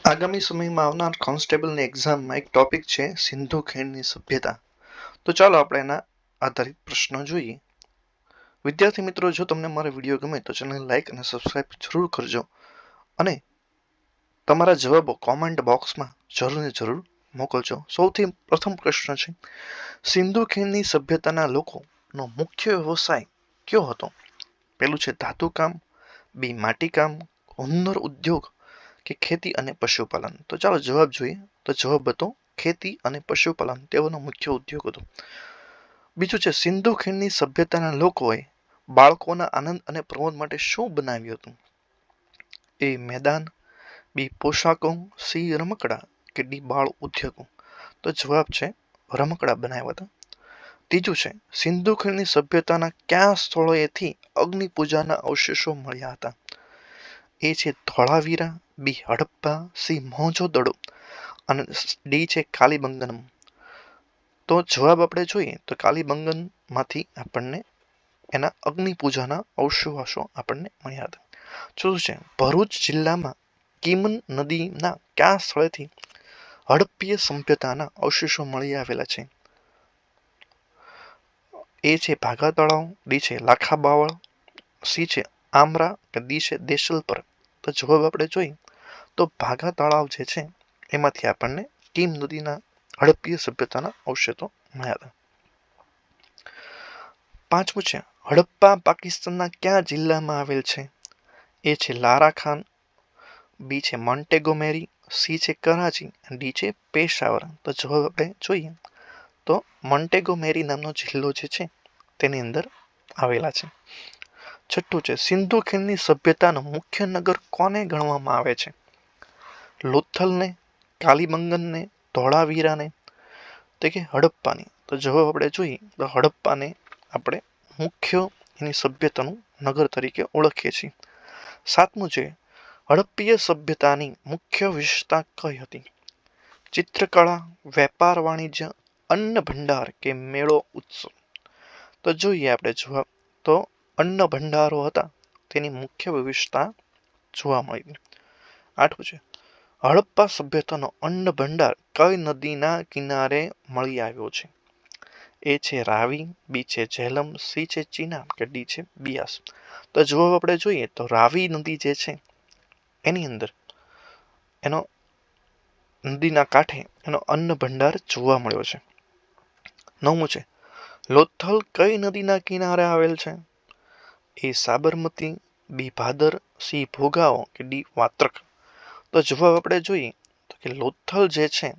આગામી સમયમાં આવનાર કોન્સ્ટેબલની એક્ઝામમાં એક ટોપિક છે સિંધુ ખીણની સભ્યતા. તો ચાલો આપણે એના આધારિત પ્રશ્નો જોઈએ. વિદ્યાર્થી મિત્રો, જો તમને મારો વિડીયો ગમે તો ચેનલ લાઈક અને સબસ્ક્રાઇબ જરૂર કરજો અને તમારા જવાબો કોમેન્ટ બોક્સમાં જરૂર ને જરૂર મોકલજો. સૌથી પ્રથમ પ્રશ્ન છે, સિંધુ ખીણની સભ્યતાના લોકોનો મુખ્ય વ્યવસાય કયો હતો? પેલું છે ધાતુકામ, બી માટીકામ, હુન્નર ઉદ્યોગ કે ખેતી અને પશુપાલન. તો ચાલો જવાબ જોઈએ. તો જવાબ હતો ખેતી અને પશુપાલન, તેઓનો મુખ્ય ઉદ્યોગ હતો. બીજું છે, સિંધુ ખીણની સભ્યતાના લોકોએ બાળકોના આનંદ અને પ્રમોદ માટે શું બનાવ્યું હતું? એ મેદાન, બી પોશાકો, સી રમકડા કે ડી બાળ ઉદ્યોગો. તો જવાબ છે રમકડા બનાવ્યા હતા. ત્રીજું છે, સિંધુ ખીણની સભ્યતાના કયા સ્થળોએથી અગ્નિ પૂજાના અવશેષો મળ્યા હતા? એ છે ધોળાવીરા, બી હડપ્પા, સી મોહેંજો-દડો અને ડી છે કાલીબંગનમ. તો જવાબ આપણે જોઈએ તો કાલીબંગનમાંથી આપણને એના અગ્નિ પૂજાના અવશેષો આપણને મળ્યા હતા. ચોથું છે, ભરૂચ જિલ્લામાં કીમન નદીના કયા સ્થળેથી હડપ્પીય સભ્યતાના અવશેષો મળી આવેલા છે? એ છે ભાગા તળાવ, ડી છે લાખા બાવળ, સી છે આમરા કે ડી છે દેશલપર. તો જવાબ આપણે જોઈએ તો ભાગા તળાવ જે છે એમાંથી આપણને કીમ નદીના હડપ્પીય સભ્યતાના અવશેષો મળ્યા હતા. પાંચમું છે, હડપ્પા પાકિસ્તાનના કયા જિલ્લામાં આવેલ છે? એ છે લારાખાન, બી છે મોન્ટેગોમેરી, સી છે કરાચી અને ડી છે પેશાવર. તો જવાબ આપણે જોઈએ તો મોન્ટેગોમેરી નામનો જિલ્લો જે છે તેની અંદર આવેલા છે. છઠ્ઠું છે, સિંધુ ખીણની સભ્યતાનું મુખ્ય નગર કોને ગણવામાં આવે છે? લોથલને, કાલીબંગનને, ધોળાવીરાને તો કે હડપ્પાની. તો જવાબ આપણે જોઈએ તો હડપ્પાને આપણે મુખ્ય એની સભ્યતાનું નગર તરીકે ઓળખીએ છીએ. સાતમું છે, હડપ્પીય સભ્યતાની મુખ્ય વિશેષતા કઈ હતી? ચિત્રકળા, વેપાર વાણિજ્ય, અન્ન ભંડાર કે મેળો ઉત્સવ. તો જોઈએ આપણે જવાબ તો અન્ન ભંડારો હતા તેની મુખ્ય વિશેષતા જોવા મળી. આઠમું છે, હડપ્પા સભ્યતાનો અન્ન ભંડાર કઈ નદીના કિનારે મળી આવ્યો છે? એ છે રાવી, બી છે ઝેલમ, સી છે ચીનાબ કે ડી છે બિયાસ. તો જવાબ આપણે જોઈએ તો રાવી નદી જે છે એની અંદર એનો નદીના કાંઠે એનો અન્ન ભંડાર જોવા મળ્યો છે. નવમું છે, લોથલ કઈ નદીના કિનારે આવેલ છે? એ સાબરમતી, બી ભાદર, સી ભોગાવો કે ડી વાત્રક. તો જવાબ આપણે જોઈએ તો કે લોથલ જે છે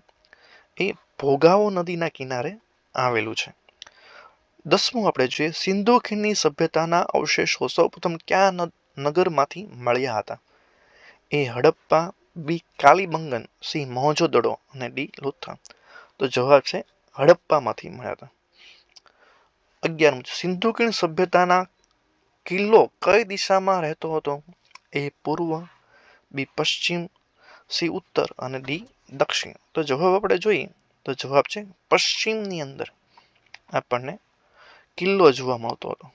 એ ભોગાવો નદીના કિનારે આવેલું છે. દસમું આપણે જોઈએ, સિંધુ ખીણની સભ્યતાના અવશેષો સૌપ્રથમ કયા નગરમાંથી મળ્યા હતા? એ હડપ્પા, બી કાલીબંગન, સી મોહેંજો-દડો અને ડી લોથલ. તો જવાબ છે હડપ્પામાંથી મળ્યા હતા. 11મું, સિંધુ ખીણ સભ્યતાના કિલ્લો કઈ દિશામાં રહેતો હતો? એ પૂર્વ, બી પશ્ચિમ, સી ઉત્તર અને ડી દક્ષિણ. તો જવાબ આપણે જોઈએ તો જવાબ છે પશ્ચિમની અંદર આપણને કિલ્લો જોવા મળતો હતો.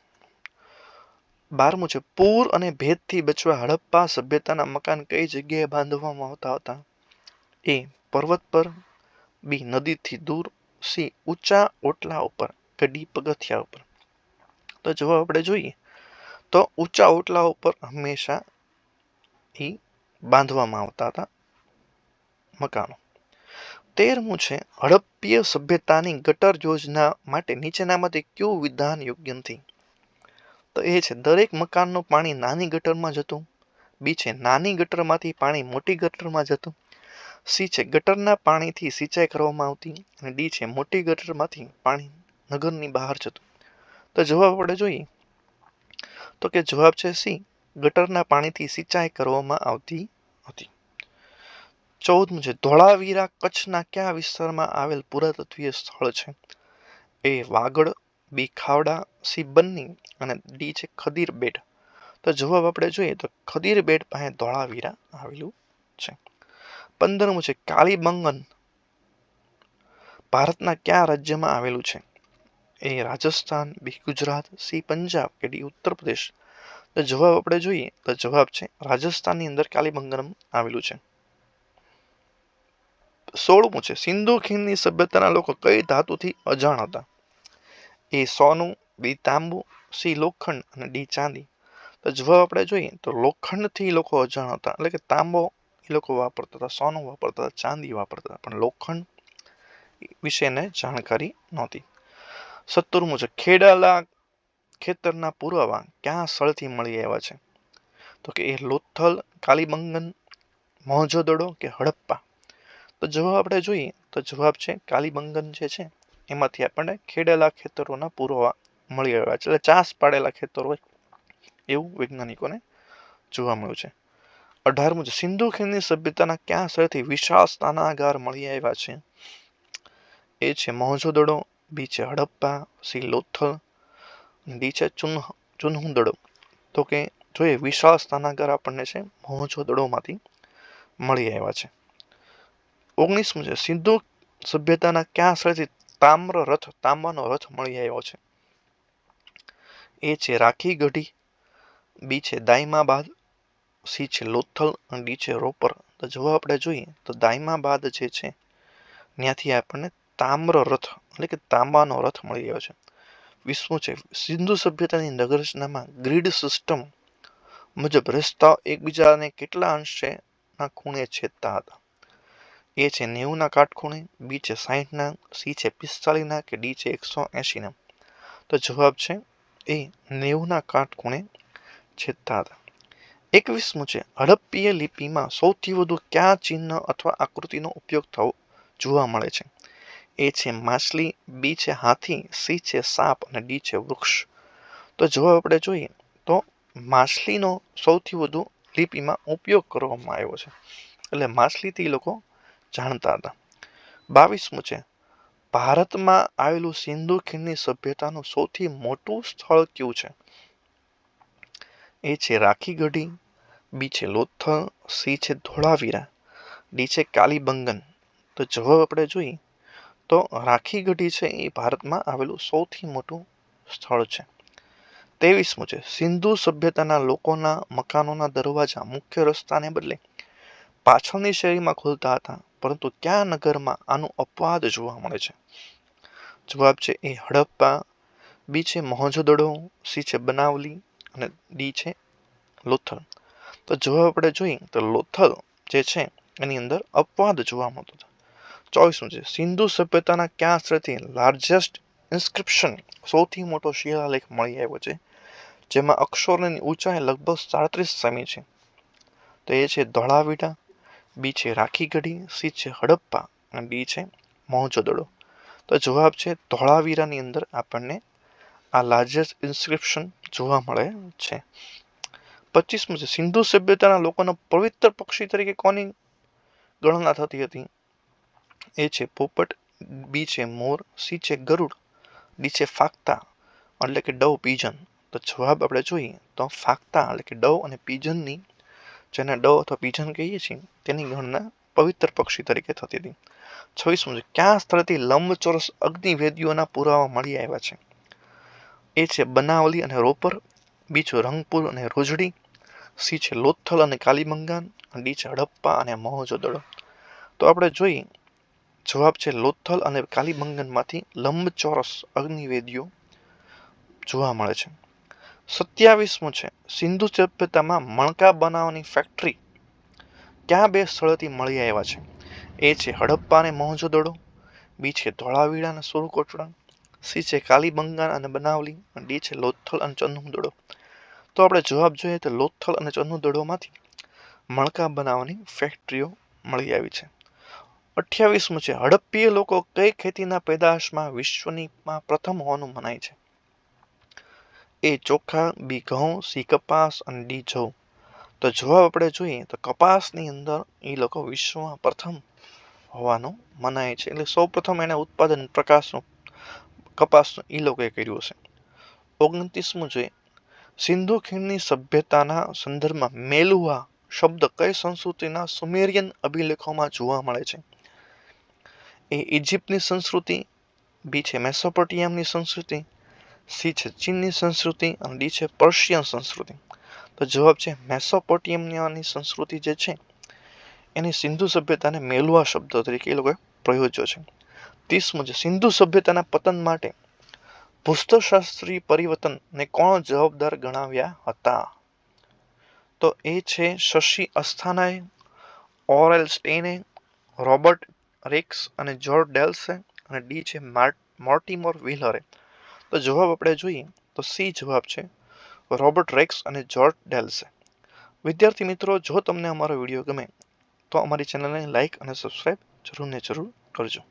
12મું છે, પૂર અને ભેજથી બચવા હડપ્પા સભ્યતાના મકાન કઈ જગ્યાએ બાંધવામાં આવતા હતા? એ પર્વત પર, બી નદીથી દૂર, સી ઊંચા ઓટલા ઉપર કે ડી પગથિયા ઉપર. તો જવાબ આપણે જોઈએ તો ઊંચા ઓટલા ઉપર હંમેશા એ બાંધવામાં આવતા હતા મકાનો. 13મું છે, હડપ્પીય સભ્યતાની ગટર યોજના માટે નીચેનામાંથી કયું વિધાન યોગ્ય નથી? તો એ છે દરેક મકાનનું પાણી નાની ગટરમાં જતું, બી છે નાની ગટરમાંથી પાણી મોટી ગટરમાં જતું, સી છે ગટરના પાણીથી સિંચાઈ કરવામાં આવતી અને ડી છે મોટી ગટરમાંથી પાણી નગરની બહાર જતું. તો જવાબ આપણે જોઈએ તો કે જવાબ છે સી, ગટરના પાણીથી સિંચાઈ કરવામાં આવતી હતી. 14મું છે, ધોળાવીરા કચ્છના કયા વિસ્તારમાં આવેલ પુરાતત્વીય સ્થળ છે? એ વાગડ, બી ખાવડા, સી બન્ની અને ડી છે ખદીર બેટ. તો જવાબ આપણે જોઈએ તો ખદીર બેટ પાસે ધોળાવીરા આવેલું છે. 15મું છે, કાલીબંગન ભારતના કયા રાજ્યમાં આવેલું છે? એ રાજસ્થાન, બી ગુજરાત, સી પંજાબ કે ડી ઉત્તર પ્રદેશ. તો જવાબ આપણે જોઈએ તો જવાબ છે રાજસ્થાનની અંદર કાલીબંગનમ આવેલું છે. 16મું છે સિંધુ ખીણની સભ્યતાના લોકો કઈ ધાતુથી અજાણ હતા? એ સોનું, બી તાંબુ, સી લોખંડ અને ડી ચાંદી. તો જવાબ આપણે જોઈએ તો લોખંડથી લોકો અજાણ હતા, એટલે કે તાંબો એ લોકો વાપરતા હતા, સોનું વાપરતા હતા, ચાંદી વાપરતા હતા, પણ લોખંડ વિશેને જાણકારી નહોતી. 17મું છે ખેડાલા ખેતરના પુરાવા ક્યાં સ્થળથી મળી આવ્યા છે? તો કે એ લોથલ, કાલીબંગન, મોહેંજો-દડો કે હડપ્પા. તો જવાબ આપણે જોઈએ તો જવાબ છે કાલીબંગન જે છે એમાંથી આપણને ખેડેલા ખેતરોના પુરાવા મળી આવ્યા છે, એટલે ચાસ પાડેલા ખેતરો હોય એવું વૈજ્ઞાનિકોને જોવા મળ્યું છે. 18મું છે સિંધુ ખીણની સભ્યતાના ક્યાં સ્થળથી વિશાળ સ્નાનાગાર મળી આવ્યા છે? એ છે મોહેંજો-દડો, બી છે હડપ્પા, સી લોથલ, ડી છે ચુન્હુદડો. તો કે જોઈએ વિશાળ સ્નાનાગાર આપણને છે મોહેંજો-દડોમાંથી મળી આવ્યા છે. 19મું છે સિંધુ સભ્યતાના ક્યાં સ્થળેથી તાંબાનો રથ મળી આવ્યો છે? એ છે રાખી ગઢી, બી છે દાયમાબાદ, સી છે લોથલ અને ડી છે રોપર. તો જવાબ આપણે જોઈએ તો દાયમાબાદ જે છે ત્યાંથી આપણને તામ્ર રથ એટલે કે તાંબાનો રથ મળી આવ્યો છે. 20મું છે સિંધુ સભ્યતાની નગરરચનામાં ગ્રીડ સિસ્ટમ મુજબ રસ્તાઓ એકબીજાને કેટલા અંશે ના ખૂણે છેદતા હતા? એ છે 90ના કાટખૂણે, બી છે 60ના, સી છે 45ના કે ડી છે 180ના. તો જવાબ છે એ 90ના કાટખૂણે છેદતા હતા. 21મું છે હડપ્પીય લિપિમાં સૌથી વધુ કયા ચિહ્ન અથવા આકૃતિનો ઉપયોગ થવો જોવા મળે છે? એ છે માછલી, બી છે હાથી, સી છે સાપ અને ડી છે વૃક્ષ. તો જવાબ આપણે જોઈએ તો માછલીનો સૌથી વધુ લિપિમાં ઉપયોગ કરવામાં આવ્યો છે, એટલે માછલીથી લોકો જાણતા હતા. 22મું છે ભારતમાં આવેલું સિંધુ ખીણની સભ્યતાનું સૌથી મોટું સ્થળ કયું છે? એ છે રાખી ગઢી, બી છે લોથલ, સી છે ધોળાવીરા, ડી છે કાલીબંગન. તો જવાબ આપણે જોઈએ તો રાખી ગઢી છે એ ભારતમાં આવેલું સૌથી મોટું સ્થળ છે. 23મું છે સિંધુ સભ્યતાના લોકોના મકાનોના દરવાજા મુખ્ય રસ્તાને બદલે પાછળની શેરીમાં ખુલતા હતા, પરંતુ કયા નગરમાં આનું અપવાદ જોવા મળે છે? જવાબ છે એ હડપ્પા, બી છે મોહેંજો-દડો, સી છે બનાવલી અને ડી છે લોથલ. તો જવાબ આપણે જોઈએ તો લોથલ જે છે એની અંદર અપવાદ જોવા મળતો હતો. 24મું છે સિંધુ સભ્યતાના કયા સ્થળથી લાર્જેસ્ટ ઇન્સ્ક્રિપ્શન સૌથી મોટો શિલાલેખ મળી આવ્યો છે, જેમાં અક્ષરોની ઊંચાઈ લગભગ 37 સેમી છે? તો એ છે ધોળાવીરા, બી છે રાખી ગઢી, સી છે હડપ્પા અને ડી છે મોહેંજો-દડો. તો જવાબ છે ધોળાવીરાની અંદર આપણને આ લાર્જેસ્ટ ઇન્સ્ક્રિપ્શન જોવા મળે છે. 25મું છે સિંધુ સભ્યતાના લોકોના પવિત્ર પક્ષી તરીકે કોની ગણના થતી હતી? એ છે પોપટ, બી છે મોર, સી છે ગરુડ, ડી છે ફાકતા એટલે કે ડવ પીજન. તો જવાબ આપણે જોઈએ તો ફાકતા એટલે કે ડવ અને પીજનની, જેને ડવ અથવા પીજન કહીએ છીએ તેની ગણના પવિત્ર પક્ષી તરીકે થતી હતી. 26મું છે કયા સ્થળથી લંબચોરસ અગ્નિવેદીઓના પુરાવા મળી આવ્યા છે? એ છે બનાવલી અને રોપર, બી છે રંગપુર અને રોજડી, સી છે લોથલ અને કાલીબંગાન, ડી છે હડપ્પા અને મોહેંજો-દડો. તો આપણે જોઈએ જવાબ છે લોથલ અને કાલીબંગનમાંથી લંબચોરસ અગ્નિવેદીઓ જોવા મળે છે. 27મું છે સિંધુ સભ્યતામાં મણકા બનાવવાની ફેક્ટરી કયા બે સ્થળોથી મળી આવ્યા છે? એ છે હડપ્પા અને મોહેંજો-દડો, બી છે ધોળાવીરા અને સુરકોટડા, સી છે કાલીબંગાન અને બનાવલી, ડી છે લોથલ અને ચન્હુદડો. તો આપણે જવાબ જોઈએ તો લોથલ અને ચન્હુદડોમાંથી મણકા બનાવવાની ફેક્ટરીઓ મળી આવી છે. 28મું છે હડપ્પીય લોકો કઈ ખેતીના પેદાશમાં વિશ્વમાં પ્રથમ હોવાનું મનાય છે? એ ચોખા, બી ઘઉં, સી કપાસ અને ડી જવ. તો જવાબ આપણે જોઈએ તો કપાસની અંદર એ લોકો વિશ્વમાં પ્રથમ હોવાનું મનાય છે, એટલે સૌ પ્રથમ એને ઉત્પાદન કપાસનું એ લોકોએ કર્યું છે. 29મું છે સિંધુ ખીણની સભ્યતાના સંદર્ભમાં મેલુઆ શબ્દ કઈ સંસ્કૃતિના સુમેરિયન અભિલેખોમાં જોવા મળે છે? એ ઇજિપ્તની સંસ્કૃતિ, બી છે મેસોપોટેમિયાની સંસ્કૃતિ, સી છે ચીનની સંસ્કૃતિ અને ડી છે પર્શિયન સંસ્કૃતિ. તો જવાબ છે મેસોપોટેમિયાની સંસ્કૃતિ જે છે એની સિંધુ સભ્યતાને મેલવા શબ્દ તરીકે એ લોકોએ પ્રયોજ્યો છે. 30મું છે સિંધુ સભ્યતાના પતન માટે ભૂસ્તરશાસ્ત્રીય પરિવર્તનને કોણ જવાબદાર ગણાવ્યા હતા? તો એ છે શશી અસ્થાનાએ, ઓરેલ સ્ટેને, રોબર્ટ રેક્સ અને જોર્જ ડેલ્સે, અને ડી છે મોર્ટિમર વ્હીલરે. તો જવાબ આપણે જોઈએ તો સી જવાબ છે રોબર્ટ રેક્સ અને જોર્જ ડેલ્સે. વિદ્યાર્થી મિત્રો, જો તમને અમારો વિડીયો ગમે તો અમારી ચેનલને લાઈક અને સબસ્ક્રાઈબ જરૂર ને જરૂર કરજો.